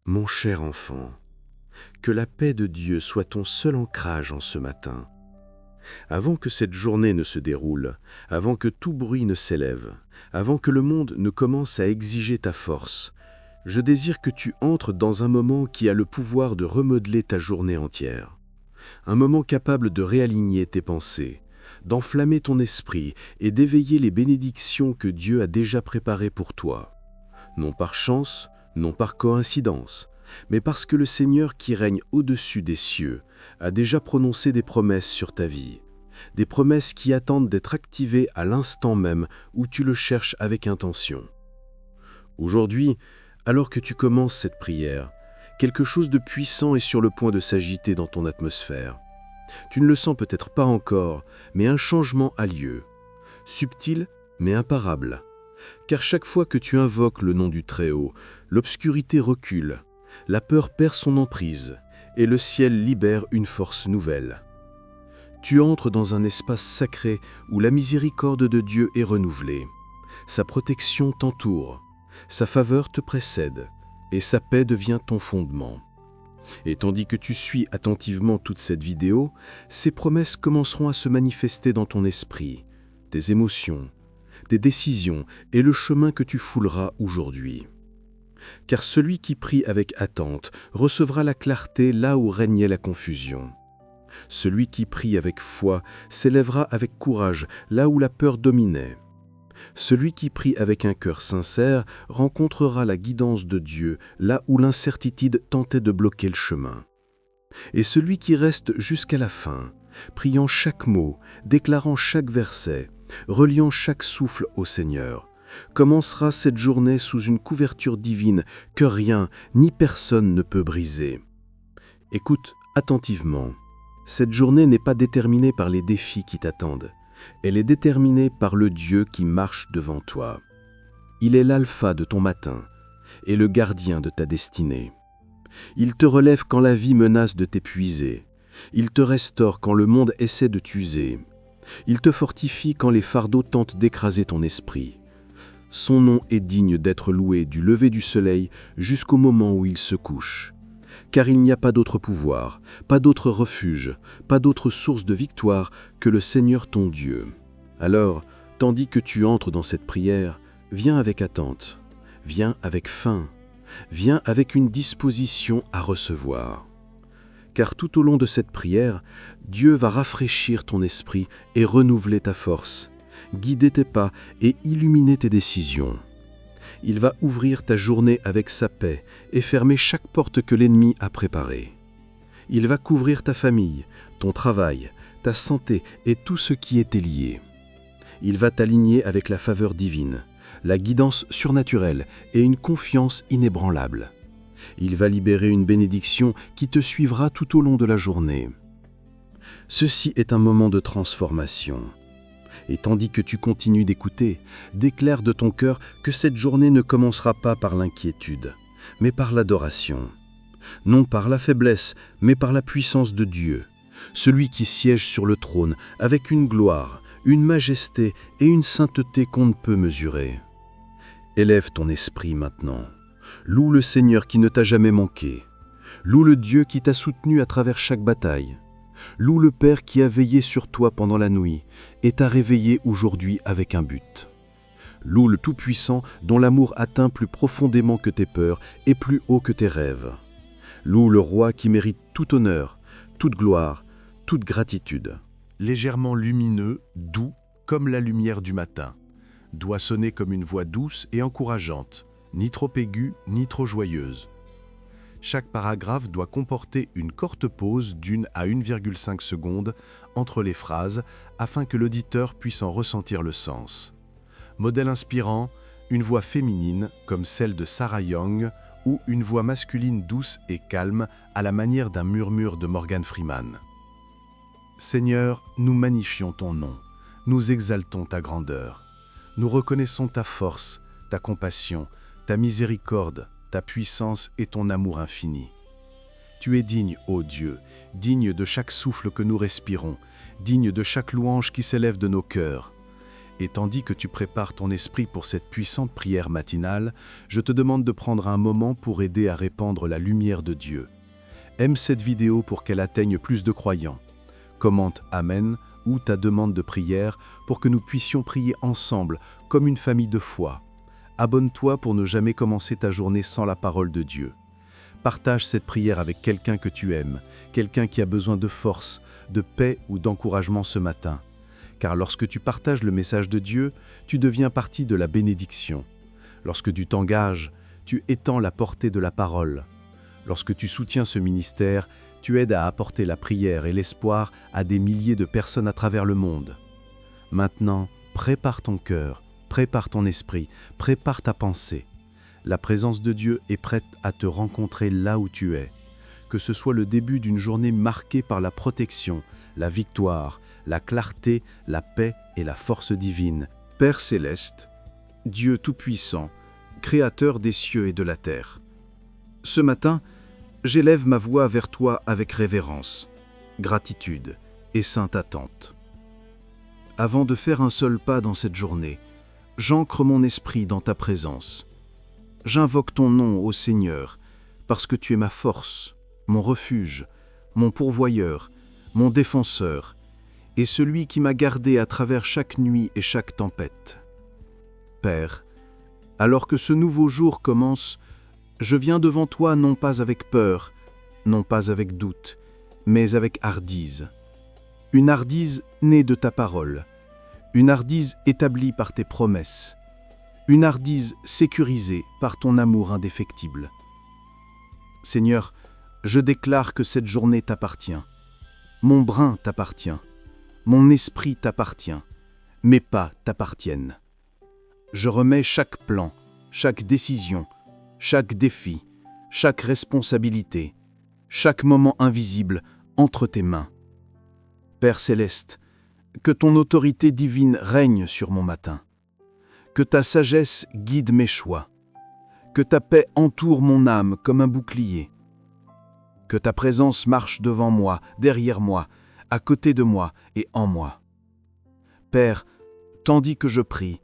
Mon cher enfant, que la paix de Dieu soit ton seul ancrage en ce matin. Avant que cette journée ne se déroule, avant que tout bruit ne s'élève, avant que le monde ne commence à exiger ta force, je désire que tu entres dans un moment qui a le pouvoir de remodeler ta journée entière. Un moment capable de réaligner tes pensées, d'enflammer ton esprit et d'éveiller les bénédictions que Dieu a déjà préparées pour toi. Non par chance, non par coïncidence, mais parce que le Seigneur qui règne au-dessus des cieux a déjà prononcé des promesses sur ta vie, des promesses qui attendent d'être activées à l'instant même où tu le cherches avec intention. Aujourd'hui, alors que tu commences cette prière, quelque chose de puissant est sur le point de s'agiter dans ton atmosphère. Tu ne le sens peut-être pas encore, mais un changement a lieu, subtil mais imparable. Car chaque fois que tu invoques le nom du Très-Haut, l'obscurité recule, la peur perd son emprise, et le ciel libère une force nouvelle. Tu entres dans un espace sacré où la miséricorde de Dieu est renouvelée. Sa protection t'entoure, sa faveur te précède, et sa paix devient ton fondement. Et tandis que tu suis attentivement toute cette vidéo, ces promesses commenceront à se manifester dans ton esprit, tes émotions, tes décisions et le chemin que tu fouleras aujourd'hui. Car celui qui prie avec attente recevra la clarté là où régnait la confusion. Celui qui prie avec foi s'élèvera avec courage là où la peur dominait. Celui qui prie avec un cœur sincère rencontrera la guidance de Dieu là où l'incertitude tentait de bloquer le chemin. Et celui qui reste jusqu'à la fin, priant chaque mot, déclarant chaque verset, reliant chaque souffle au Seigneur, commencera cette journée sous une couverture divine que rien ni personne ne peut briser. Écoute attentivement. Cette journée n'est pas déterminée par les défis qui t'attendent. Elle est déterminée par le Dieu qui marche devant toi. Il est l'alpha de ton matin et le gardien de ta destinée. Il te relève quand la vie menace de t'épuiser. Il te restaure quand le monde essaie de t'user. Il te fortifie quand les fardeaux tentent d'écraser ton esprit. Son nom est digne d'être loué du lever du soleil jusqu'au moment où il se couche. Car il n'y a pas d'autre pouvoir, pas d'autre refuge, pas d'autre source de victoire que le Seigneur ton Dieu. Alors, tandis que tu entres dans cette prière, viens avec attente, viens avec faim, viens avec une disposition à recevoir. Car tout au long de cette prière, Dieu va rafraîchir ton esprit et renouveler ta force, guider tes pas et illuminer tes décisions. Il va ouvrir ta journée avec sa paix et fermer chaque porte que l'ennemi a préparée. Il va couvrir ta famille, ton travail, ta santé et tout ce qui était lié. Il va t'aligner avec la faveur divine, la guidance surnaturelle et une confiance inébranlable. Il va libérer une bénédiction qui te suivra tout au long de la journée. Ceci est un moment de transformation. Et tandis que tu continues d'écouter, déclare de ton cœur que cette journée ne commencera pas par l'inquiétude, mais par l'adoration. Non par la faiblesse, mais par la puissance de Dieu, celui qui siège sur le trône avec une gloire, une majesté et une sainteté qu'on ne peut mesurer. Élève ton esprit maintenant. Loue le Seigneur qui ne t'a jamais manqué. Loue le Dieu qui t'a soutenu à travers chaque bataille. Loue le Père qui a veillé sur toi pendant la nuit et t'a réveillé aujourd'hui avec un but. Loue le Tout-Puissant dont l'amour atteint plus profondément que tes peurs et plus haut que tes rêves. Loue le Roi qui mérite tout honneur, toute gloire, toute gratitude. Légèrement lumineux, doux, comme la lumière du matin, doit sonner comme une voix douce et encourageante, ni trop aiguë, ni trop joyeuse. Chaque paragraphe doit comporter une courte pause d'1 à 1,5 secondes entre les phrases afin que l'auditeur puisse en ressentir le sens. Modèle inspirant, une voix féminine comme celle de Sarah Young ou une voix masculine douce et calme à la manière d'un murmure de Morgan Freeman. Seigneur, nous magnifions ton nom, nous exaltons ta grandeur, nous reconnaissons ta force, ta compassion, ta miséricorde, ta puissance et ton amour infini. Tu es digne, ô Dieu, digne de chaque souffle que nous respirons, digne de chaque louange qui s'élève de nos cœurs. Et tandis que tu prépares ton esprit pour cette puissante prière matinale, je te demande de prendre un moment pour aider à répandre la lumière de Dieu. Aime cette vidéo pour qu'elle atteigne plus de croyants. Commente Amen ou ta demande de prière pour que nous puissions prier ensemble comme une famille de foi. Abonne-toi pour ne jamais commencer ta journée sans la parole de Dieu. Partage cette prière avec quelqu'un que tu aimes, quelqu'un qui a besoin de force, de paix ou d'encouragement ce matin. Car lorsque tu partages le message de Dieu, tu deviens partie de la bénédiction. Lorsque tu t'engages, tu étends la portée de la parole. Lorsque tu soutiens ce ministère, tu aides à apporter la prière et l'espoir à des milliers de personnes à travers le monde. Maintenant, prépare ton cœur, prépare ton esprit, prépare ta pensée. La présence de Dieu est prête à te rencontrer là où tu es. Que ce soit le début d'une journée marquée par la protection, la victoire, la clarté, la paix et la force divine. Père céleste, Dieu tout-puissant, Créateur des cieux et de la terre. Ce matin, j'élève ma voix vers toi avec révérence, gratitude et sainte attente. Avant de faire un seul pas dans cette journée, j'ancre mon esprit dans ta présence. J'invoque ton nom, ô Seigneur, parce que tu es ma force, mon refuge, mon pourvoyeur, mon défenseur, et celui qui m'a gardé à travers chaque nuit et chaque tempête. Père, alors que ce nouveau jour commence, je viens devant toi non pas avec peur, non pas avec doute, mais avec hardise. Une hardise née de ta parole, une hardise établie par tes promesses, une hardise sécurisée par ton amour indéfectible. Seigneur, je déclare que cette journée t'appartient. Mon brin t'appartient. Mon esprit t'appartient, mes pas t'appartiennent. Je remets chaque plan, chaque décision, chaque défi, chaque responsabilité, chaque moment invisible entre tes mains. Père céleste, que ton autorité divine règne sur mon matin, que ta sagesse guide mes choix, que ta paix entoure mon âme comme un bouclier, que ta présence marche devant moi, derrière moi, à côté de moi et en moi. Père, tandis que je prie,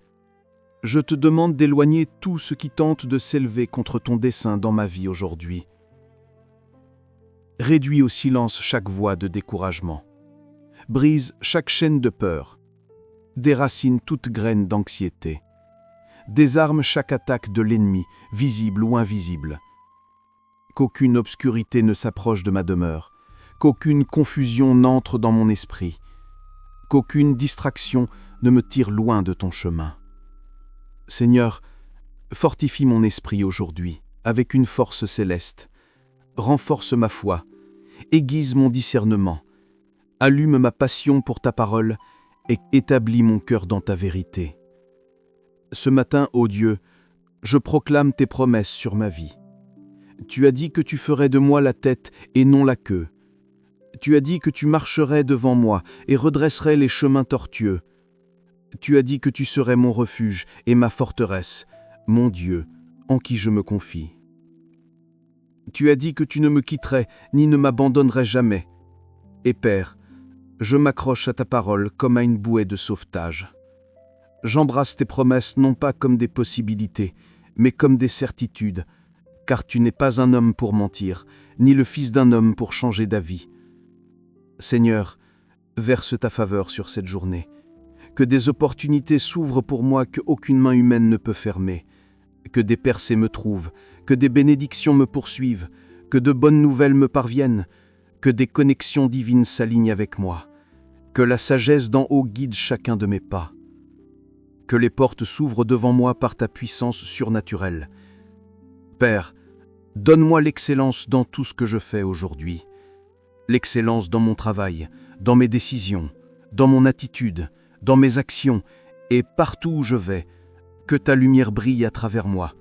je te demande d'éloigner tout ce qui tente de s'élever contre ton dessein dans ma vie aujourd'hui. Réduis au silence chaque voix de découragement. Brise chaque chaîne de peur. Déracine toute graine d'anxiété. Désarme chaque attaque de l'ennemi, visible ou invisible. Qu'aucune obscurité ne s'approche de ma demeure. Qu'aucune confusion n'entre dans mon esprit, qu'aucune distraction ne me tire loin de ton chemin. Seigneur, fortifie mon esprit aujourd'hui avec une force céleste, renforce ma foi, aiguise mon discernement, allume ma passion pour ta parole et établis mon cœur dans ta vérité. Ce matin, ô Dieu, je proclame tes promesses sur ma vie. Tu as dit que tu ferais de moi la tête et non la queue. Tu as dit que tu marcherais devant moi et redresserais les chemins tortueux. Tu as dit que tu serais mon refuge et ma forteresse, mon Dieu, en qui je me confie. Tu as dit que tu ne me quitterais ni ne m'abandonnerais jamais. Et Père, je m'accroche à ta parole comme à une bouée de sauvetage. J'embrasse tes promesses non pas comme des possibilités, mais comme des certitudes, car tu n'es pas un homme pour mentir, ni le fils d'un homme pour changer d'avis. Seigneur, verse ta faveur sur cette journée. Que des opportunités s'ouvrent pour moi qu'aucune main humaine ne peut fermer. Que des percées me trouvent, que des bénédictions me poursuivent, que de bonnes nouvelles me parviennent, que des connexions divines s'alignent avec moi. Que la sagesse d'en haut guide chacun de mes pas. Que les portes s'ouvrent devant moi par ta puissance surnaturelle. Père, donne-moi l'excellence dans tout ce que je fais aujourd'hui. L'excellence dans mon travail, dans mes décisions, dans mon attitude, dans mes actions et partout où je vais, que ta lumière brille à travers moi,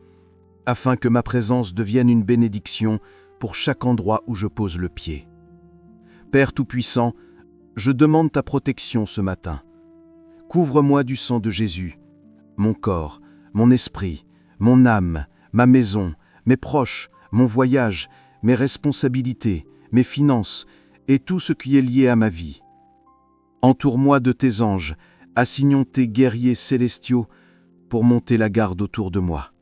afin que ma présence devienne une bénédiction pour chaque endroit où je pose le pied. Père Tout-Puissant, je demande ta protection ce matin. Couvre-moi du sang de Jésus, mon corps, mon esprit, mon âme, ma maison, mes proches, mon voyage, mes responsabilités, mes finances et tout ce qui est lié à ma vie. Entoure-moi de tes anges, assignons tes guerriers célestiaux pour monter la garde autour de moi.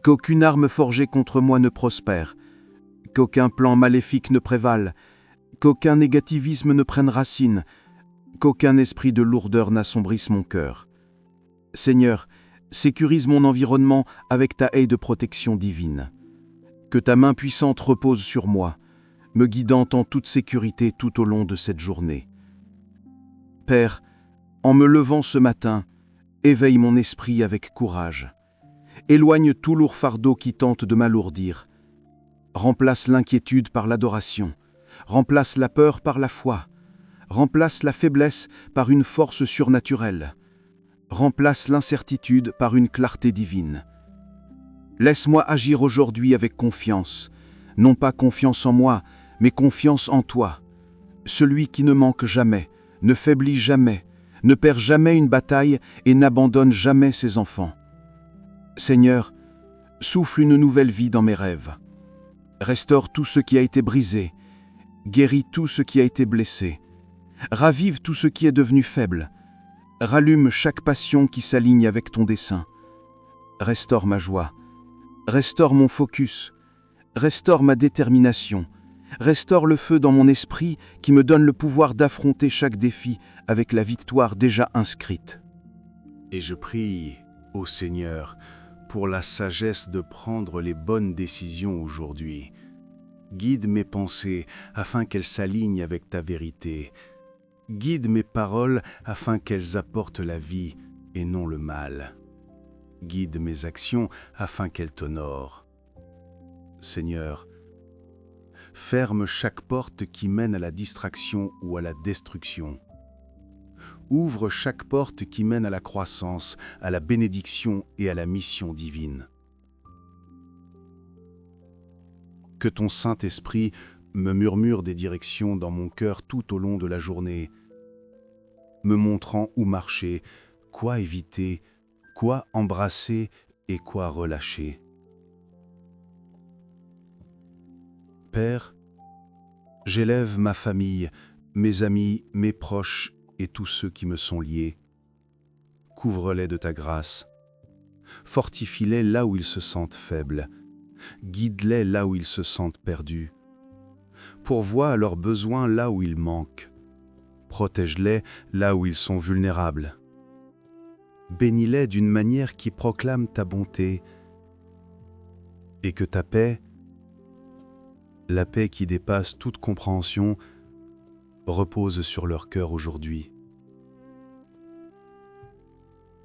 Qu'aucune arme forgée contre moi ne prospère, qu'aucun plan maléfique ne prévale, qu'aucun négativisme ne prenne racine, qu'aucun esprit de lourdeur n'assombrisse mon cœur. Seigneur, sécurise mon environnement avec ta haie de protection divine. Que ta main puissante repose sur moi, me guidant en toute sécurité tout au long de cette journée. Père, en me levant ce matin, éveille mon esprit avec courage. Éloigne tout lourd fardeau qui tente de m'alourdir. Remplace l'inquiétude par l'adoration. Remplace la peur par la foi. Remplace la faiblesse par une force surnaturelle. Remplace l'incertitude par une clarté divine. Laisse-moi agir aujourd'hui avec confiance, non pas confiance en moi, mais confiance en toi, celui qui ne manque jamais, ne faiblit jamais, ne perd jamais une bataille et n'abandonne jamais ses enfants. Seigneur, souffle une nouvelle vie dans mes rêves. Restaure tout ce qui a été brisé, guéris tout ce qui a été blessé, ravive tout ce qui est devenu faible, rallume chaque passion qui s'aligne avec ton dessein. Restaure ma joie, restaure mon focus, restaure ma détermination, restaure le feu dans mon esprit qui me donne le pouvoir d'affronter chaque défi avec la victoire déjà inscrite. Et je prie, ô Seigneur, pour la sagesse de prendre les bonnes décisions aujourd'hui. Guide mes pensées afin qu'elles s'alignent avec ta vérité. Guide mes paroles afin qu'elles apportent la vie et non le mal. Guide mes actions afin qu'elles t'honorent. Seigneur, ferme chaque porte qui mène à la distraction ou à la destruction. Ouvre chaque porte qui mène à la croissance, à la bénédiction et à la mission divine. Que ton Saint-Esprit me murmure des directions dans mon cœur tout au long de la journée, me montrant où marcher, quoi éviter, quoi embrasser et quoi relâcher. Père, j'élève ma famille, mes amis, mes proches et tous ceux qui me sont liés. Couvre-les de ta grâce. Fortifie-les là où ils se sentent faibles. Guide-les là où ils se sentent perdus. Pourvois à leurs besoins là où ils manquent. Protège-les là où ils sont vulnérables. Bénis-les d'une manière qui proclame ta bonté. Et que ta paix, la paix qui dépasse toute compréhension, repose sur leur cœur aujourd'hui.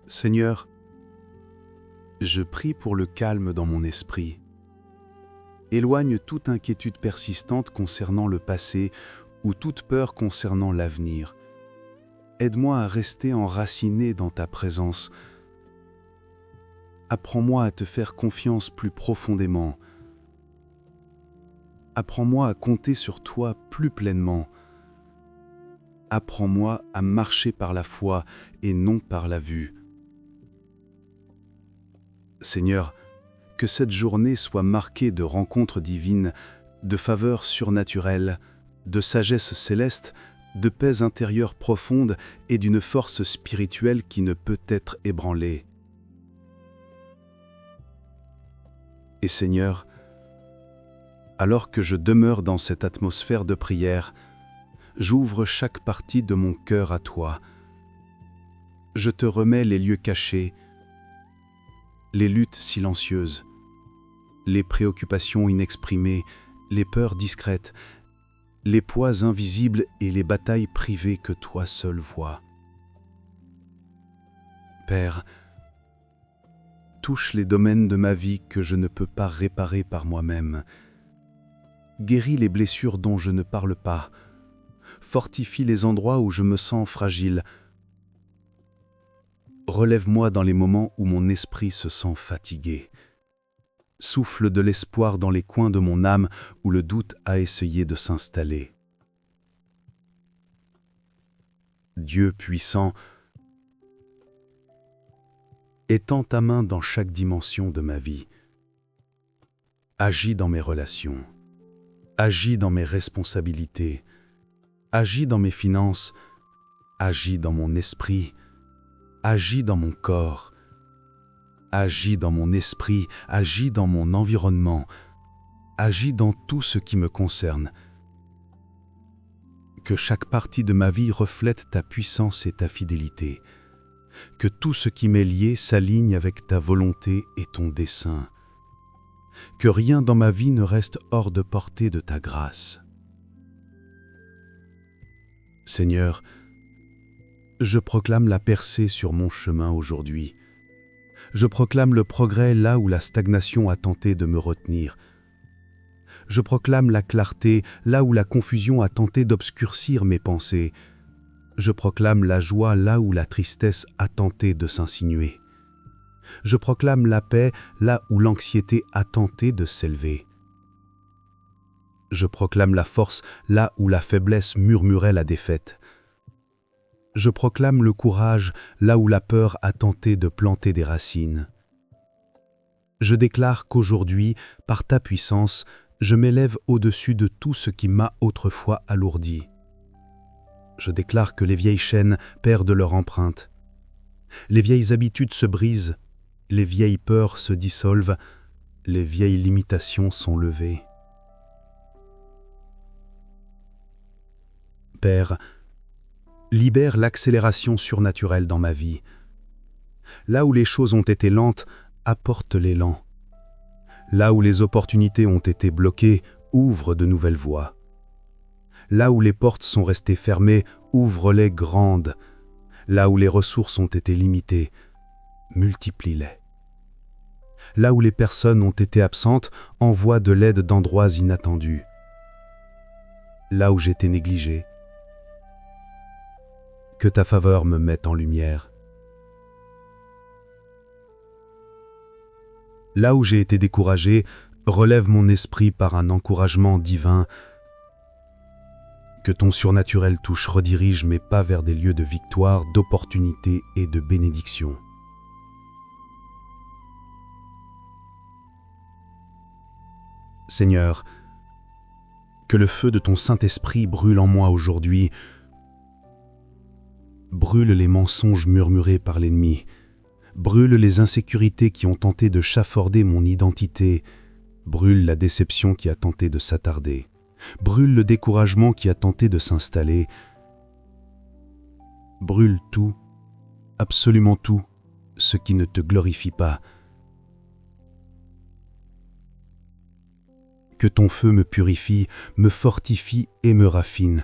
Seigneur, je prie pour le calme dans mon esprit. Éloigne toute inquiétude persistante concernant le passé ou toute peur concernant l'avenir. Aide-moi à rester enraciné dans ta présence. Apprends-moi à te faire confiance plus profondément. Apprends-moi à compter sur toi plus pleinement. Apprends-moi à marcher par la foi et non par la vue. Seigneur, que cette journée soit marquée de rencontres divines, de faveurs surnaturelles, de sagesse céleste, de paix intérieure profonde et d'une force spirituelle qui ne peut être ébranlée. Et Seigneur, alors que je demeure dans cette atmosphère de prière, j'ouvre chaque partie de mon cœur à toi. Je te remets les lieux cachés, les luttes silencieuses, les préoccupations inexprimées, les peurs discrètes, les poids invisibles et les batailles privées que toi seul vois. Père, touche les domaines de ma vie que je ne peux pas réparer par moi-même. Guéris les blessures dont je ne parle pas. Fortifie les endroits où je me sens fragile. Relève-moi dans les moments où mon esprit se sent fatigué. Souffle de l'espoir dans les coins de mon âme où le doute a essayé de s'installer. Dieu puissant, étends ta main dans chaque dimension de ma vie. Agis dans mes relations. Agis dans mes responsabilités. Agis dans mes finances. Agis dans mon esprit. agis dans mon corps, agis dans mon esprit, agis dans mon environnement, agis dans tout ce qui me concerne. Que chaque partie de ma vie reflète ta puissance et ta fidélité. Que tout ce qui m'est lié s'aligne avec ta volonté et ton dessein. Que rien dans ma vie ne reste hors de portée de ta grâce. Seigneur, je proclame la percée sur mon chemin aujourd'hui. Je proclame le progrès là où la stagnation a tenté de me retenir. Je proclame la clarté là où la confusion a tenté d'obscurcir mes pensées. Je proclame la joie là où la tristesse a tenté de s'insinuer. Je proclame la paix là où l'anxiété a tenté de s'élever. Je proclame la force là où la faiblesse murmurait la défaite. Je proclame le courage là où la peur a tenté de planter des racines. Je déclare qu'aujourd'hui, par ta puissance, je m'élève au-dessus de tout ce qui m'a autrefois alourdi. Je déclare que les vieilles chaînes perdent leur empreinte. Les vieilles habitudes se brisent, les vieilles peurs se dissolvent, les vieilles limitations sont levées. Père, libère l'accélération surnaturelle dans ma vie. Là où les choses ont été lentes, apporte l'élan. Là où les opportunités ont été bloquées, ouvre de nouvelles voies. Là où les portes sont restées fermées, ouvre-les grandes. Là où les ressources ont été limitées, multiplie-les. Là où les personnes ont été absentes, envoie de l'aide d'endroits inattendus. Là où j'étais négligé, que ta faveur me mette en lumière. Là où j'ai été découragé, relève mon esprit par un encouragement divin. Que ton surnaturel touche redirige mes pas vers des lieux de victoire, d'opportunité et de bénédiction. Seigneur, que le feu de ton Saint-Esprit brûle en moi aujourd'hui, brûle les mensonges murmurés par l'ennemi, brûle les insécurités qui ont tenté de chaforder mon identité, brûle la déception qui a tenté de s'attarder, brûle le découragement qui a tenté de s'installer, brûle tout, absolument tout, ce qui ne te glorifie pas. Que ton feu me purifie, me fortifie et me raffine.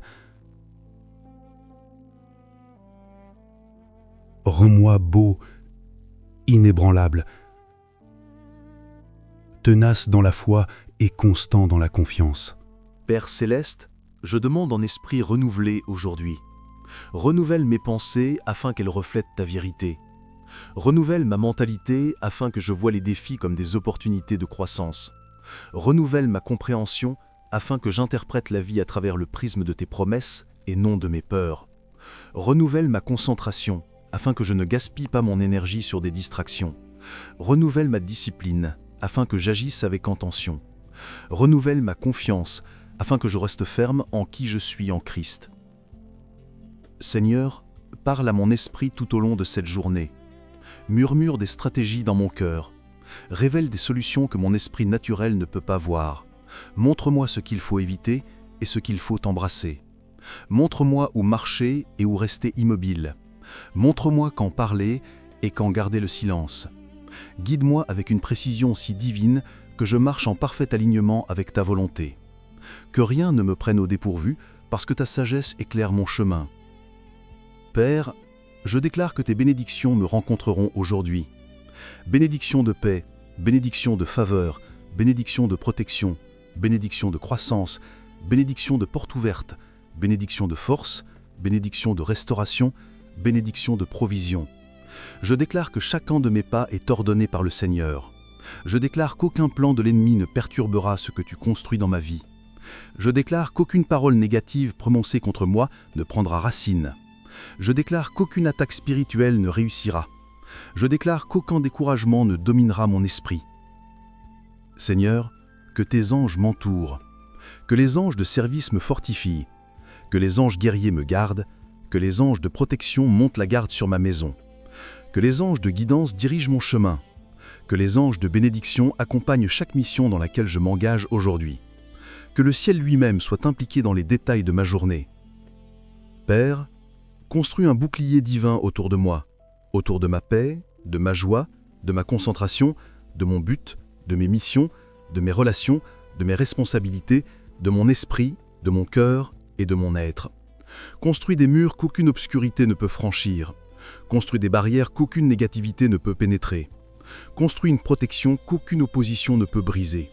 Rends-moi beau, inébranlable, tenace dans la foi et constant dans la confiance. Père céleste, je demande en esprit renouvelé aujourd'hui. Renouvelle mes pensées afin qu'elles reflètent ta vérité. Renouvelle ma mentalité afin que je voie les défis comme des opportunités de croissance. Renouvelle ma compréhension afin que j'interprète la vie à travers le prisme de tes promesses et non de mes peurs. Renouvelle ma concentration afin que je ne gaspille pas mon énergie sur des distractions. Renouvelle ma discipline afin que j'agisse avec intention. Renouvelle ma confiance afin que je reste ferme en qui je suis en Christ. Seigneur, parle à mon esprit tout au long de cette journée. Murmure des stratégies dans mon cœur. Révèle des solutions que mon esprit naturel ne peut pas voir. Montre-moi ce qu'il faut éviter et ce qu'il faut embrasser. Montre-moi où marcher et où rester immobile. Montre-moi quand parler et quand garder le silence. Guide-moi avec une précision si divine que je marche en parfait alignement avec ta volonté. Que rien ne me prenne au dépourvu parce que ta sagesse éclaire mon chemin. Père, je déclare que tes bénédictions me rencontreront aujourd'hui. Bénédiction de paix, bénédiction de faveur, bénédiction de protection, bénédiction de croissance, bénédiction de porte ouverte, bénédiction de force, bénédiction de restauration, bénédiction de provision. Je déclare que chacun de mes pas est ordonné par le Seigneur. Je déclare qu'aucun plan de l'ennemi ne perturbera ce que tu construis dans ma vie. Je déclare qu'aucune parole négative prononcée contre moi ne prendra racine. Je déclare qu'aucune attaque spirituelle ne réussira. Je déclare qu'aucun découragement ne dominera mon esprit. Seigneur, que tes anges m'entourent, que les anges de service me fortifient, que les anges guerriers me gardent, que les anges de protection montent la garde sur ma maison. Que les anges de guidance dirigent mon chemin. Que les anges de bénédiction accompagnent chaque mission dans laquelle je m'engage aujourd'hui. Que le ciel lui-même soit impliqué dans les détails de ma journée. Père, construis un bouclier divin autour de moi, autour de ma paix, de ma joie, de ma concentration, de mon but, de mes missions, de mes relations, de mes responsabilités, de mon esprit, de mon cœur et de mon être. Construis des murs qu'aucune obscurité ne peut franchir. Construis des barrières qu'aucune négativité ne peut pénétrer. Construis une protection qu'aucune opposition ne peut briser.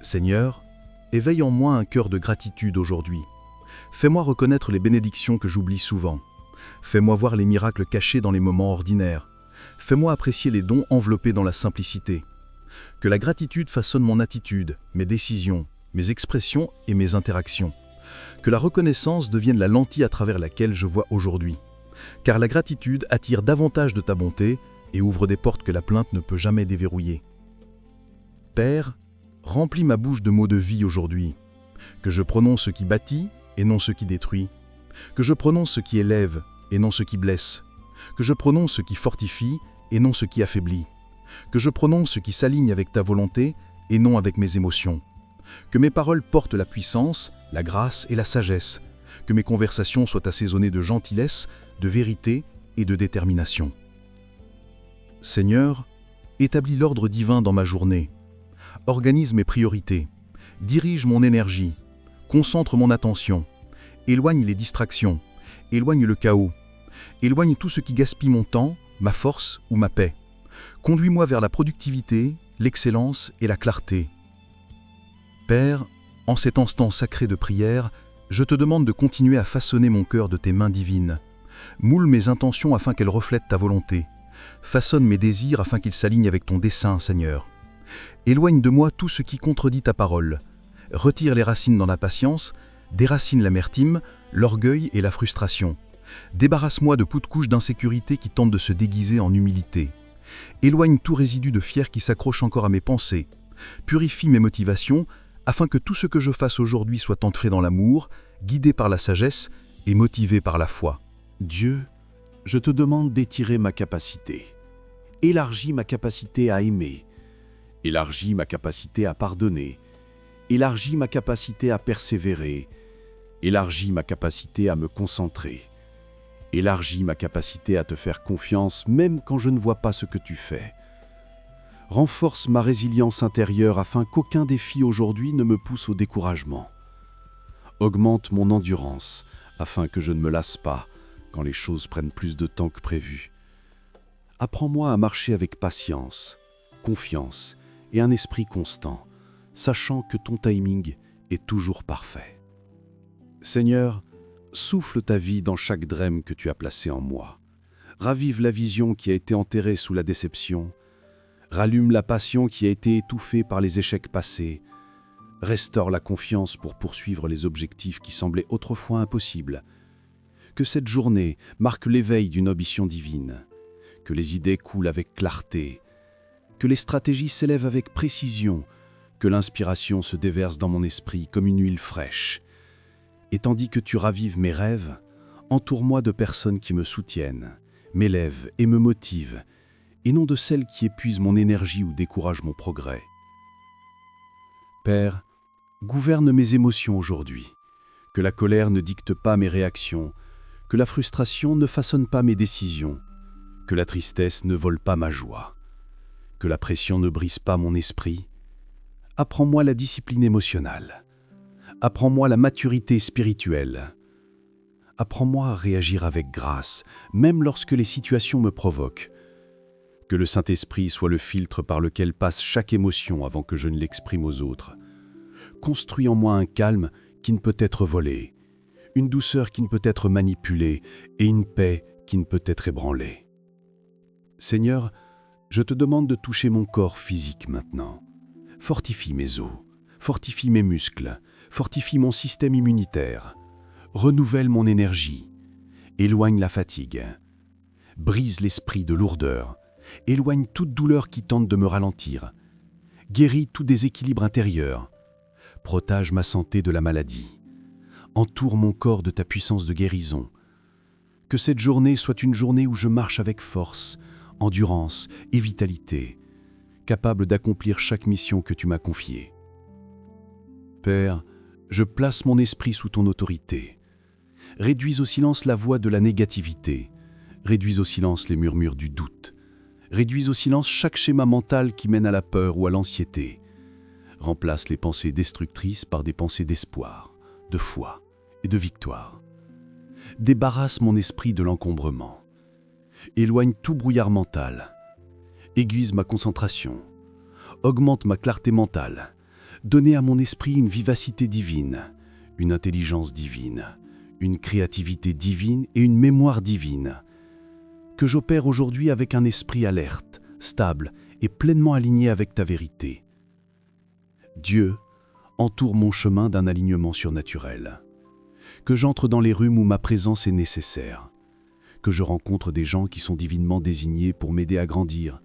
Seigneur, éveille en moi un cœur de gratitude aujourd'hui. Fais-moi reconnaître les bénédictions que j'oublie souvent. Fais-moi voir les miracles cachés dans les moments ordinaires. Fais-moi apprécier les dons enveloppés dans la simplicité. Que la gratitude façonne mon attitude, mes décisions, mes expressions et mes interactions. Que la reconnaissance devienne la lentille à travers laquelle je vois aujourd'hui. Car la gratitude attire davantage de ta bonté et ouvre des portes que la plainte ne peut jamais déverrouiller. Père, remplis ma bouche de mots de vie aujourd'hui. Que je prononce ce qui bâtit et non ce qui détruit. Que je prononce ce qui élève et non ce qui blesse. Que je prononce ce qui fortifie et non ce qui affaiblit. Que je prononce ce qui s'aligne avec ta volonté et non avec mes émotions. Que mes paroles portent la puissance, la grâce et la sagesse. Que mes conversations soient assaisonnées de gentillesse, de vérité et de détermination. Seigneur, établis l'ordre divin dans ma journée. Organise mes priorités. Dirige mon énergie. Concentre mon attention. Éloigne les distractions. Éloigne le chaos. Éloigne tout ce qui gaspille mon temps, ma force ou ma paix. Conduis-moi vers la productivité, l'excellence et la clarté. Père, en cet instant sacré de prière, je te demande de continuer à façonner mon cœur de tes mains divines. Moule mes intentions afin qu'elles reflètent ta volonté. Façonne mes désirs afin qu'ils s'alignent avec ton dessein, Seigneur. Éloigne de moi tout ce qui contredit ta parole. Retire les racines dans la patience, déracine l'amertume, l'orgueil et la frustration. Débarrasse-moi de toute couche d'insécurité qui tente de se déguiser en humilité. Éloigne tout résidu de fier qui s'accroche encore à mes pensées. Purifie mes motivations, afin que tout ce que je fasse aujourd'hui soit ancré dans l'amour, guidé par la sagesse et motivé par la foi. Dieu, je te demande d'étirer ma capacité. Élargis ma capacité à aimer. Élargis ma capacité à pardonner. Élargis ma capacité à persévérer. Élargis ma capacité à me concentrer. Élargis ma capacité à te faire confiance même quand je ne vois pas ce que tu fais. Renforce ma résilience intérieure afin qu'aucun défi aujourd'hui ne me pousse au découragement. Augmente mon endurance afin que je ne me lasse pas quand les choses prennent plus de temps que prévu. Apprends-moi à marcher avec patience, confiance et un esprit constant, sachant que ton timing est toujours parfait. Seigneur, souffle ta vie dans chaque drème que tu as placé en moi. Ravive la vision qui a été enterrée sous la déception. Rallume la passion qui a été étouffée par les échecs passés. Restaure la confiance pour poursuivre les objectifs qui semblaient autrefois impossibles. Que cette journée marque l'éveil d'une ambition divine. Que les idées coulent avec clarté. Que les stratégies s'élèvent avec précision. Que l'inspiration se déverse dans mon esprit comme une huile fraîche. Et tandis que tu ravives mes rêves, entoure-moi de personnes qui me soutiennent, m'élèvent et me motivent, et non de celles qui épuisent mon énergie ou découragent mon progrès. Père, gouverne mes émotions aujourd'hui, que la colère ne dicte pas mes réactions, que la frustration ne façonne pas mes décisions, que la tristesse ne vole pas ma joie, que la pression ne brise pas mon esprit. Apprends-moi la discipline émotionnelle. Apprends-moi la maturité spirituelle. Apprends-moi à réagir avec grâce, même lorsque les situations me provoquent. Que le Saint-Esprit soit le filtre par lequel passe chaque émotion avant que je ne l'exprime aux autres. Construis en moi un calme qui ne peut être volé, une douceur qui ne peut être manipulée et une paix qui ne peut être ébranlée. Seigneur, je te demande de toucher mon corps physique maintenant. Fortifie mes os, fortifie mes muscles, fortifie mon système immunitaire, renouvelle mon énergie, éloigne la fatigue, brise l'esprit de lourdeur, éloigne toute douleur qui tente de me ralentir, guéris tout déséquilibre intérieur, protège ma santé de la maladie, entoure mon corps de ta puissance de guérison, Que cette journée soit une journée où je marche avec force, endurance et vitalité, capable d'accomplir chaque mission que tu m'as confiée. Père, je place mon esprit sous ton autorité. Réduis au silence la voix de la négativité. Réduis au silence les murmures du doute. Réduis au silence chaque schéma mental qui mène à la peur ou à l'anxiété. Remplace les pensées destructrices par des pensées d'espoir, de foi et de victoire. Débarrasse mon esprit de l'encombrement. Éloigne tout brouillard mental. Aiguise ma concentration. Augmente ma clarté mentale. Donnez à mon esprit une vivacité divine, une intelligence divine, une créativité divine et une mémoire divine. Que j'opère aujourd'hui avec un esprit alerte, stable et pleinement aligné avec ta vérité. Dieu, entoure mon chemin d'un alignement surnaturel. Que j'entre dans les rues où ma présence est nécessaire. Que je rencontre des gens qui sont divinement désignés pour m'aider à grandir.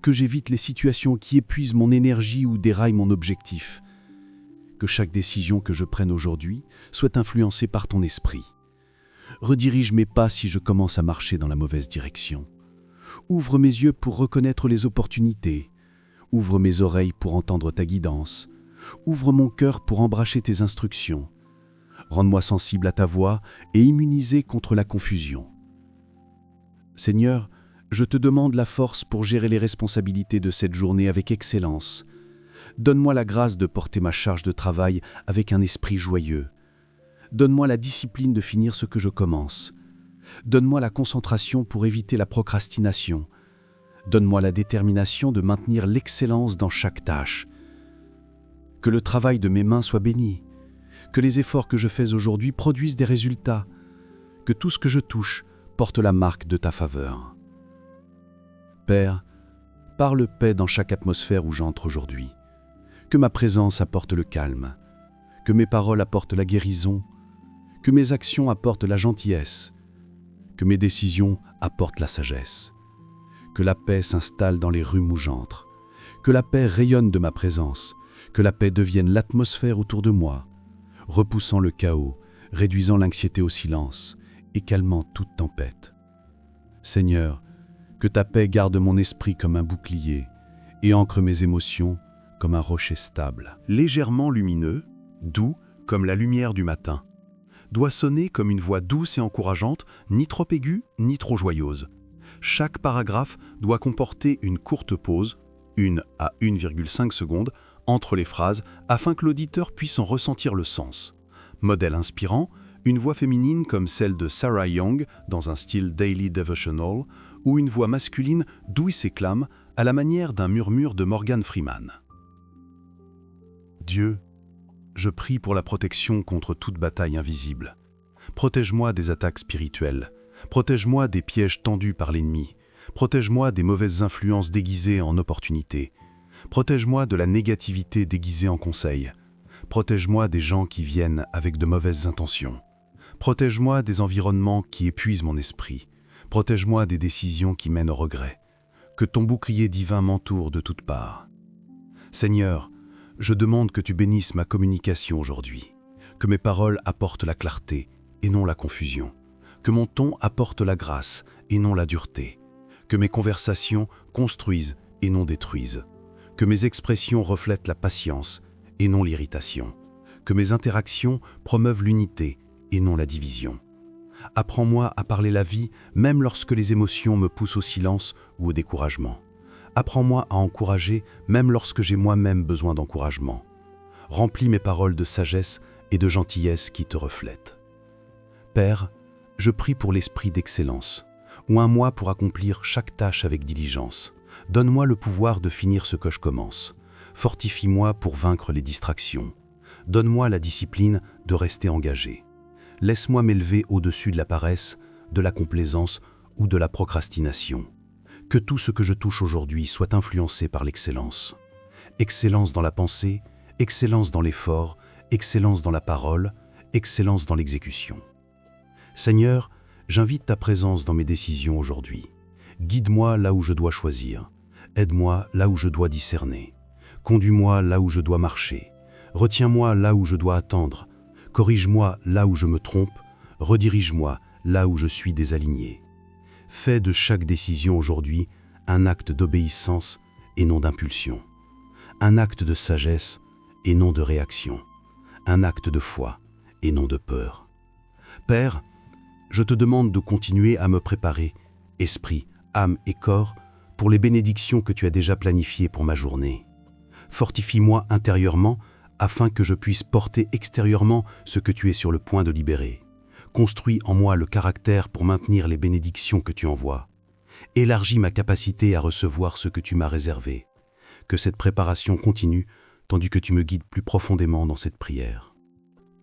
Que j'évite les situations qui épuisent mon énergie ou déraillent mon objectif. Que chaque décision que je prenne aujourd'hui soit influencée par ton esprit. Redirige mes pas si je commence à marcher dans la mauvaise direction. Ouvre mes yeux pour reconnaître les opportunités. Ouvre mes oreilles pour entendre ta guidance. Ouvre mon cœur pour embrasser tes instructions. Rends-moi sensible à ta voix et immunisé contre la confusion. Seigneur, je te demande la force pour gérer les responsabilités de cette journée avec excellence. Donne-moi la grâce de porter ma charge de travail avec un esprit joyeux. Donne-moi la discipline de finir ce que je commence. Donne-moi la concentration pour éviter la procrastination. Donne-moi la détermination de maintenir l'excellence dans chaque tâche. Que le travail de mes mains soit béni. Que les efforts que je fais aujourd'hui produisent des résultats. Que tout ce que je touche porte la marque de ta faveur. Père, parle paix dans chaque atmosphère où j'entre aujourd'hui. Que ma présence apporte le calme. Que mes paroles apportent la guérison. Que mes actions apportent la gentillesse. Que mes décisions apportent la sagesse. Que la paix s'installe dans les rues où j'entre. Que la paix rayonne de ma présence. Que la paix devienne l'atmosphère autour de moi, repoussant le chaos, réduisant l'anxiété au silence et calmant toute tempête. Seigneur, que ta paix garde mon esprit comme un bouclier et ancre mes émotions comme un rocher stable. Légèrement lumineux, doux comme la lumière du matin, doit sonner comme une voix douce et encourageante, ni trop aiguë, ni trop joyeuse. Chaque paragraphe doit comporter une courte pause, 1 à 1,5 secondes, entre les phrases, afin que l'auditeur puisse en ressentir le sens. Modèle inspirant, une voix féminine comme celle de Sarah Young dans un style daily devotional, ou une voix masculine douce et calme à la manière d'un murmure de Morgan Freeman. Dieu, je prie pour la protection contre toute bataille invisible. Protège-moi des attaques spirituelles. Protège-moi des pièges tendus par l'ennemi. Protège-moi des mauvaises influences déguisées en opportunités. Protège-moi de la négativité déguisée en conseil. Protège-moi des gens qui viennent avec de mauvaises intentions. Protège-moi des environnements qui épuisent mon esprit. Protège-moi des décisions qui mènent au regret. Que ton bouclier divin m'entoure de toutes parts. Seigneur, je demande que tu bénisses ma communication aujourd'hui. Que mes paroles apportent la clarté et non la confusion. Que mon ton apporte la grâce et non la dureté. Que mes conversations construisent et non détruisent. Que mes expressions reflètent la patience et non l'irritation. Que mes interactions promeuvent l'unité et non la division. Apprends-moi à parler la vie même lorsque les émotions me poussent au silence ou au découragement. Apprends-moi à encourager même lorsque j'ai moi-même besoin d'encouragement. Remplis mes paroles de sagesse et de gentillesse qui te reflètent. Père, je prie pour l'esprit d'excellence, ou un moi pour accomplir chaque tâche avec diligence. Donne-moi le pouvoir de finir ce que je commence. Fortifie-moi pour vaincre les distractions. Donne-moi la discipline de rester engagé. Laisse-moi m'élever au-dessus de la paresse, de la complaisance ou de la procrastination. Que tout ce que je touche aujourd'hui soit influencé par l'excellence. Excellence dans la pensée, excellence dans l'effort, excellence dans la parole, excellence dans l'exécution. Seigneur, j'invite ta présence dans mes décisions aujourd'hui. Guide-moi là où je dois choisir. Aide-moi là où je dois discerner. Conduis-moi là où je dois marcher. Retiens-moi là où je dois attendre. Corrige-moi là où je me trompe. Redirige-moi là où je suis désaligné. Fais de chaque décision aujourd'hui un acte d'obéissance et non d'impulsion, un acte de sagesse et non de réaction, un acte de foi et non de peur. Père, je te demande de continuer à me préparer, esprit, âme et corps, pour les bénédictions que tu as déjà planifiées pour ma journée. Fortifie-moi intérieurement afin que je puisse porter extérieurement ce que tu es sur le point de libérer. Construis en moi le caractère pour maintenir les bénédictions que tu envoies. Élargis ma capacité à recevoir ce que tu m'as réservé. Que cette préparation continue, tandis que tu me guides plus profondément dans cette prière.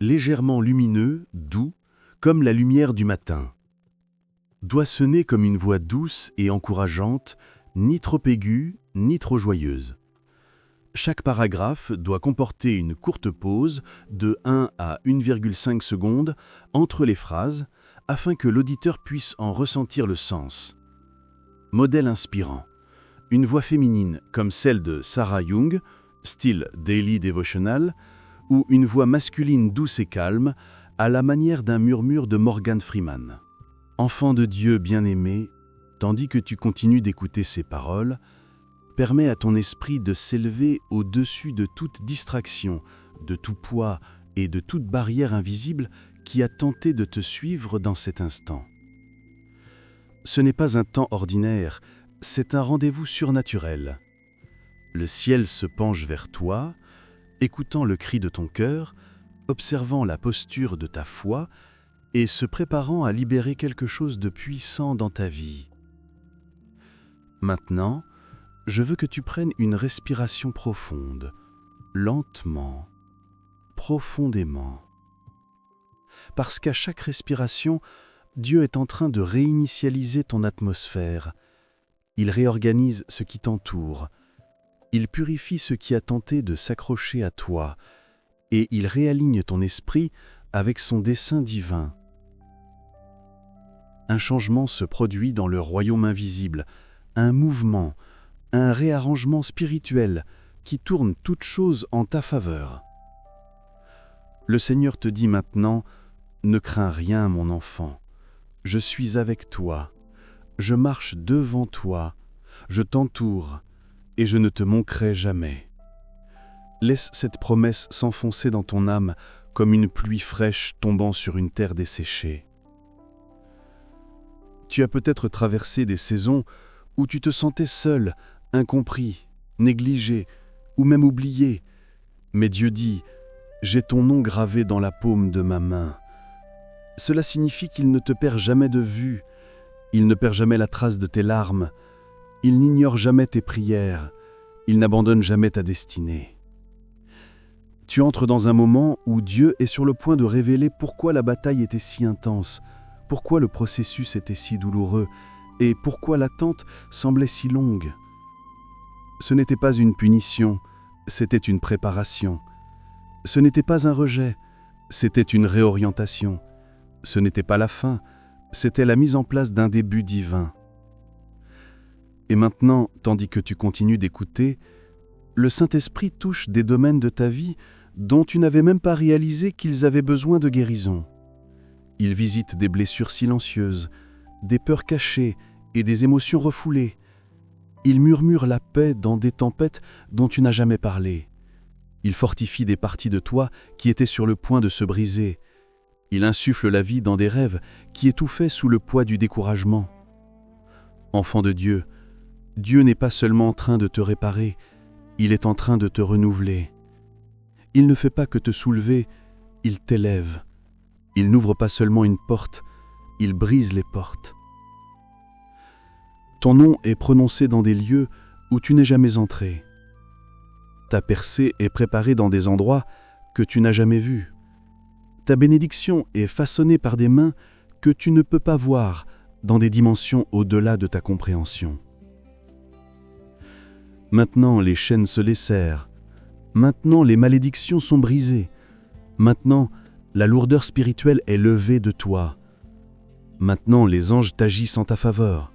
Légèrement lumineux, doux, comme la lumière du matin. Doit sonner comme une voix douce et encourageante, ni trop aiguë, ni trop joyeuse. Chaque paragraphe doit comporter une courte pause de 1 à 1,5 secondes entre les phrases afin que l'auditeur puisse en ressentir le sens. Modèle inspirant. Une voix féminine comme celle de Sarah Young, style Daily Devotional, ou une voix masculine douce et calme à la manière d'un murmure de Morgan Freeman. Enfant de Dieu bien-aimé, tandis que tu continues d'écouter ces paroles, permets à ton esprit de s'élever au-dessus de toute distraction, de tout poids et de toute barrière invisible qui a tenté de te suivre dans cet instant. Ce n'est pas un temps ordinaire, c'est un rendez-vous surnaturel. Le ciel se penche vers toi, écoutant le cri de ton cœur, observant la posture de ta foi et se préparant à libérer quelque chose de puissant dans ta vie. Maintenant, je veux que tu prennes une respiration profonde, lentement, profondément. Parce qu'à chaque respiration, Dieu est en train de réinitialiser ton atmosphère. Il réorganise ce qui t'entoure. Il purifie ce qui a tenté de s'accrocher à toi. Et il réaligne ton esprit avec son dessein divin. Un changement se produit dans le royaume invisible, un mouvement, un réarrangement spirituel qui tourne toute chose en ta faveur. Le Seigneur te dit maintenant, « Ne crains rien, mon enfant. Je suis avec toi. Je marche devant toi. Je t'entoure et je ne te manquerai jamais. » Laisse cette promesse s'enfoncer dans ton âme comme une pluie fraîche tombant sur une terre desséchée. Tu as peut-être traversé des saisons où tu te sentais seul, incompris, négligé ou même oublié. Mais Dieu dit, « J'ai ton nom gravé dans la paume de ma main. » Cela signifie qu'il ne te perd jamais de vue, il ne perd jamais la trace de tes larmes, il n'ignore jamais tes prières, il n'abandonne jamais ta destinée. Tu entres dans un moment où Dieu est sur le point de révéler pourquoi la bataille était si intense, pourquoi le processus était si douloureux et pourquoi l'attente semblait si longue. Ce n'était pas une punition, c'était une préparation. Ce n'était pas un rejet, c'était une réorientation. Ce n'était pas la fin, c'était la mise en place d'un début divin. Et maintenant, tandis que tu continues d'écouter, le Saint-Esprit touche des domaines de ta vie dont tu n'avais même pas réalisé qu'ils avaient besoin de guérison. Il visite des blessures silencieuses, des peurs cachées et des émotions refoulées. Il murmure la paix dans des tempêtes dont tu n'as jamais parlé. Il fortifie des parties de toi qui étaient sur le point de se briser. Il insuffle la vie dans des rêves qui étouffaient sous le poids du découragement. Enfant de Dieu, Dieu n'est pas seulement en train de te réparer, il est en train de te renouveler. Il ne fait pas que te soulever, il t'élève. Il n'ouvre pas seulement une porte, il brise les portes. Ton nom est prononcé dans des lieux où tu n'es jamais entré. Ta percée est préparée dans des endroits que tu n'as jamais vus. Ta bénédiction est façonnée par des mains que tu ne peux pas voir dans des dimensions au-delà de ta compréhension. Maintenant, les chaînes se desserrent. Maintenant, les malédictions sont brisées. Maintenant, la lourdeur spirituelle est levée de toi. Maintenant, les anges t'agissent en ta faveur.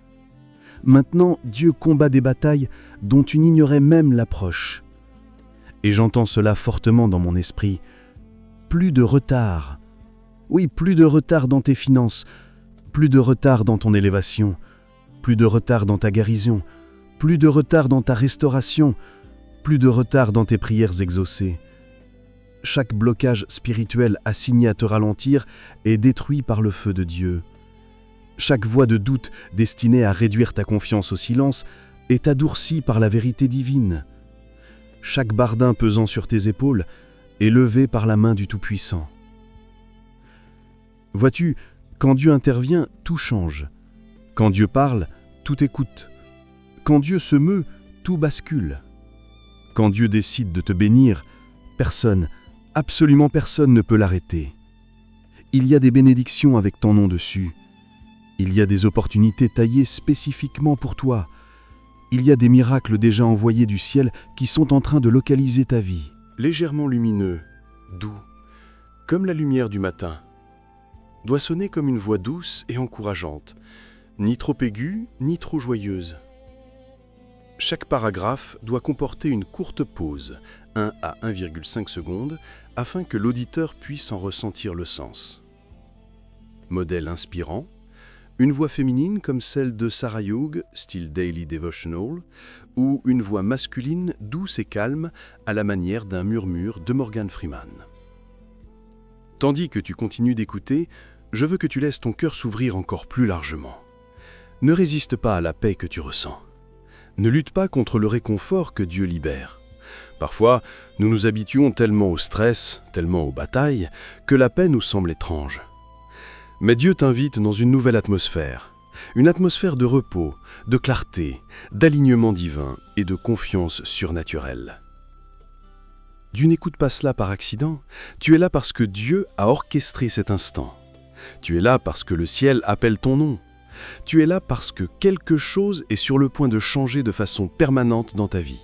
Maintenant, Dieu combat des batailles dont tu n'ignorais même l'approche. Et j'entends cela fortement dans mon esprit. Plus de retard. Oui, plus de retard dans tes finances, Plus de retard dans ton élévation, plus de retard dans ta guérison, plus de retard dans ta restauration, plus de retard dans tes prières exaucées. Chaque blocage spirituel assigné à te ralentir est détruit par le feu de Dieu. Chaque voix de doute destinée à réduire ta confiance au silence est adoucie par la vérité divine. Chaque bardin pesant sur tes épaules est levé par la main du Tout-Puissant. Vois-tu, quand Dieu intervient, tout change. Quand Dieu parle, tout écoute. Quand Dieu se meut, tout bascule. Quand Dieu décide de te bénir, personne, absolument personne ne peut l'arrêter. Il y a des bénédictions avec ton nom dessus. Il y a des opportunités taillées spécifiquement pour toi. Il y a des miracles déjà envoyés du ciel qui sont en train de localiser ta vie. Légèrement lumineux, doux, comme la lumière du matin, doit sonner comme une voix douce et encourageante, ni trop aiguë, ni trop joyeuse. Chaque paragraphe doit comporter une courte pause, 1 à 1,5 secondes, afin que l'auditeur puisse en ressentir le sens. Modèle inspirant, une voix féminine comme celle de Sarah Young, style Daily Devotional, ou une voix masculine douce et calme à la manière d'un murmure de Morgan Freeman. Tandis que tu continues d'écouter, je veux que tu laisses ton cœur s'ouvrir encore plus largement. Ne résiste pas à la paix que tu ressens. Ne lutte pas contre le réconfort que Dieu libère. Parfois, nous nous habituons tellement au stress, tellement aux batailles, que la paix nous semble étrange. Mais Dieu t'invite dans une nouvelle atmosphère, une atmosphère de repos, de clarté, d'alignement divin et de confiance surnaturelle. Dieu n'écoute pas cela par accident, tu es là parce que Dieu a orchestré cet instant. Tu es là parce que le ciel appelle ton nom. Tu es là parce que quelque chose est sur le point de changer de façon permanente dans ta vie.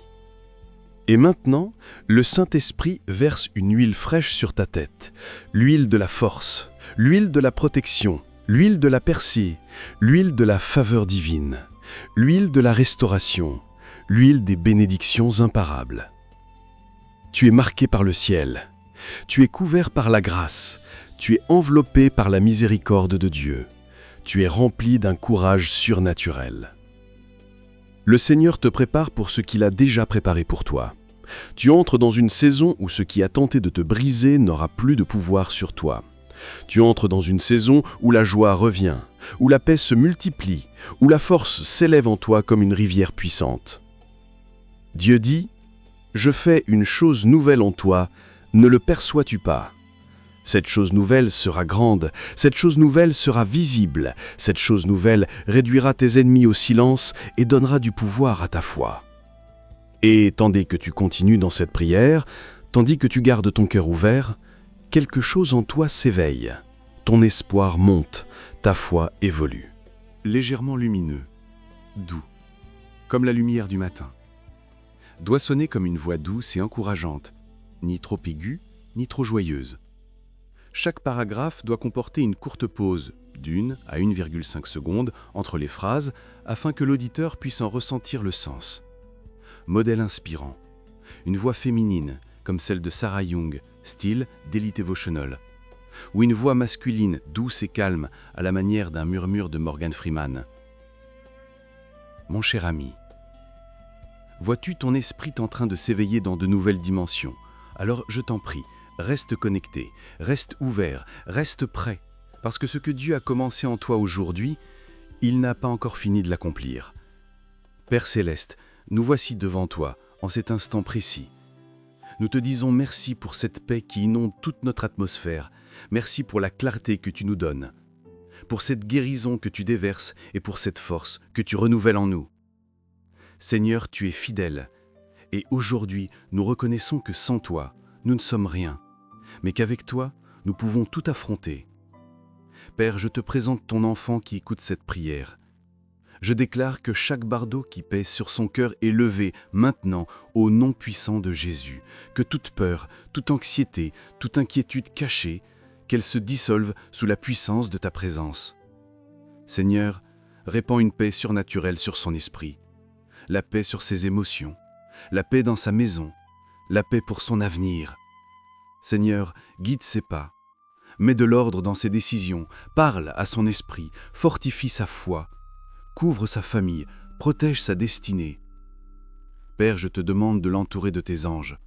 Et maintenant, le Saint-Esprit verse une huile fraîche sur ta tête, l'huile de la force, l'huile de la protection, l'huile de la percée, l'huile de la faveur divine, l'huile de la restauration, l'huile des bénédictions imparables. Tu es marqué par le ciel, tu es couvert par la grâce, tu es enveloppé par la miséricorde de Dieu, tu es rempli d'un courage surnaturel. Le Seigneur te prépare pour ce qu'il a déjà préparé pour toi. Tu entres dans une saison où ce qui a tenté de te briser n'aura plus de pouvoir sur toi. Tu entres dans une saison où la joie revient, où la paix se multiplie, où la force s'élève en toi comme une rivière puissante. Dieu dit : « Je fais une chose nouvelle en toi, ne le perçois-tu pas ? Cette chose nouvelle sera grande, cette chose nouvelle sera visible, cette chose nouvelle réduira tes ennemis au silence et donnera du pouvoir à ta foi. » Et tandis que tu continues dans cette prière, tandis que tu gardes ton cœur ouvert, quelque chose en toi s'éveille, ton espoir monte, ta foi évolue. Légèrement lumineux, doux, comme la lumière du matin. Doit sonner comme une voix douce et encourageante, ni trop aiguë, ni trop joyeuse. Chaque paragraphe doit comporter une courte pause, d'1 à 1,5 secondes entre les phrases, afin que l'auditeur puisse en ressentir le sens. Modèle inspirant. Une voix féminine, comme celle de Sarah Young, style Daily Devotional. Ou une voix masculine, douce et calme, à la manière d'un murmure de Morgan Freeman. Mon cher ami, vois-tu ton esprit en train de s'éveiller dans de nouvelles dimensions ? Alors je t'en prie, reste connecté, reste ouvert, reste prêt, parce que ce que Dieu a commencé en toi aujourd'hui, il n'a pas encore fini de l'accomplir. Père Céleste, nous voici devant toi, en cet instant précis. Nous te disons merci pour cette paix qui inonde toute notre atmosphère, merci pour la clarté que tu nous donnes, pour cette guérison que tu déverses et pour cette force que tu renouvelles en nous. Seigneur, tu es fidèle, et aujourd'hui, nous reconnaissons que sans toi, nous ne sommes rien, mais qu'avec toi, nous pouvons tout affronter. Père, je te présente ton enfant qui écoute cette prière. Je déclare que chaque bardeau qui pèse sur son cœur est levé maintenant au nom puissant de Jésus, que toute peur, toute anxiété, toute inquiétude cachée, qu'elle se dissolve sous la puissance de ta présence. Seigneur, répands une paix surnaturelle sur son esprit, la paix sur ses émotions, la paix dans sa maison, la paix pour son avenir. Seigneur, guide ses pas, Mets de l'ordre dans ses décisions, parle à son esprit, fortifie sa foi, couvre sa famille, protège sa destinée. Père, je te demande de l'entourer de tes anges.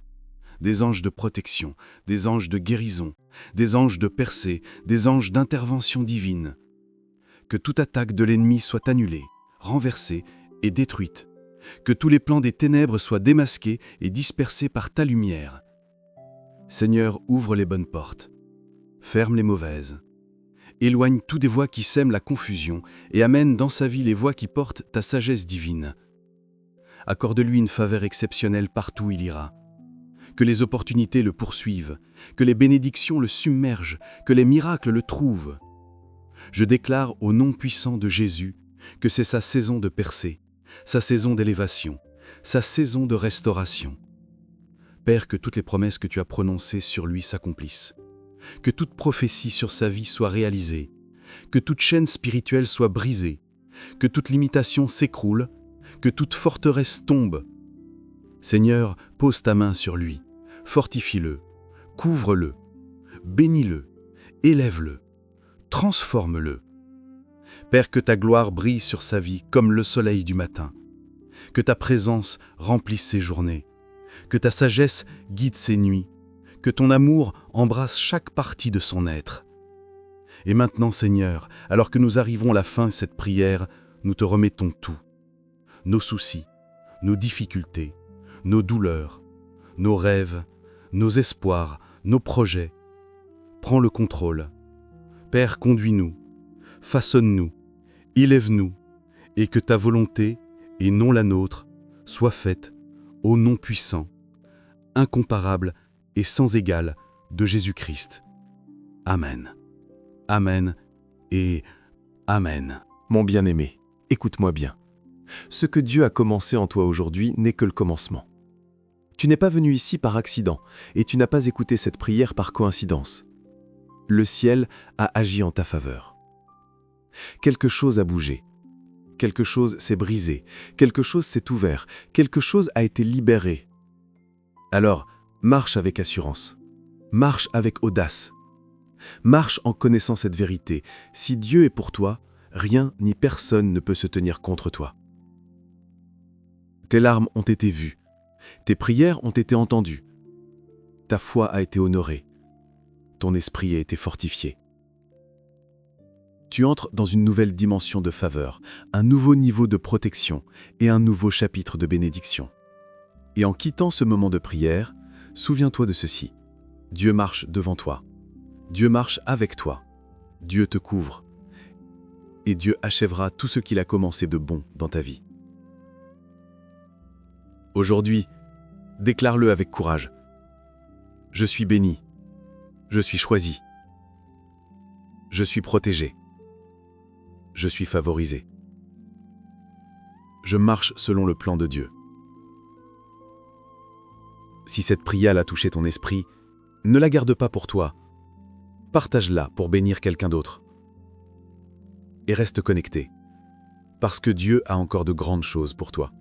Des anges de protection, des anges de guérison, des anges de percée, des anges d'intervention divine. Que toute attaque de l'ennemi soit annulée, renversée et détruite. Que tous les plans des ténèbres soient démasqués et dispersés par ta lumière. Seigneur, ouvre les bonnes portes. Ferme les mauvaises. Éloigne toutes des voix qui sèment la confusion et amène dans sa vie les voix qui portent ta sagesse divine. Accorde-lui une faveur exceptionnelle partout où il ira. Que les opportunités le poursuivent, que les bénédictions le submergent, que les miracles le trouvent. Je déclare au nom puissant de Jésus que c'est sa saison de percée, sa saison d'élévation, sa saison de restauration. Père, que toutes les promesses que tu as prononcées sur lui s'accomplissent. Que toute prophétie sur sa vie soit réalisée, que toute chaîne spirituelle soit brisée, que toute limitation s'écroule, que toute forteresse tombe. Seigneur, pose ta main sur lui, fortifie-le, couvre-le, bénis-le, élève-le, transforme-le. Père, que ta gloire brille sur sa vie comme le soleil du matin, que ta présence remplisse ses journées, que ta sagesse guide ses nuits, que ton amour embrasse chaque partie de son être. Et maintenant, Seigneur, alors que nous arrivons à la fin de cette prière, nous te remettons tout. Nos soucis, nos difficultés, nos douleurs, nos rêves, nos espoirs, nos projets. Prends le contrôle. Père, conduis-nous, façonne-nous, élève-nous, et que ta volonté, et non la nôtre, soit faite au nom puissant, incomparable et sans égal de Jésus-Christ. Amen. Amen et Amen. Mon bien-aimé, écoute-moi bien. Ce que Dieu a commencé en toi aujourd'hui n'est que le commencement. Tu n'es pas venu ici par accident et tu n'as pas écouté cette prière par coïncidence. Le ciel a agi en ta faveur. Quelque chose a bougé. Quelque chose s'est brisé. Quelque chose s'est ouvert. Quelque chose a été libéré. Alors, marche avec assurance. Marche avec audace. Marche en connaissant cette vérité. Si Dieu est pour toi, rien ni personne ne peut se tenir contre toi. Tes larmes ont été vues. Tes prières ont été entendues. Ta foi a été honorée. Ton esprit a été fortifié. Tu entres dans une nouvelle dimension de faveur, un nouveau niveau de protection et un nouveau chapitre de bénédiction. Et en quittant ce moment de prière, souviens-toi de ceci. Dieu marche devant toi. Dieu marche avec toi. Dieu te couvre. Et Dieu achèvera tout ce qu'il a commencé de bon dans ta vie. Aujourd'hui, déclare-le avec courage. Je suis béni. Je suis choisi. Je suis protégé. Je suis favorisé. Je marche selon le plan de Dieu. Si cette prière a touché ton esprit, ne la garde pas pour toi. Partage-la pour bénir quelqu'un d'autre. Et reste connecté, parce que Dieu a encore de grandes choses pour toi.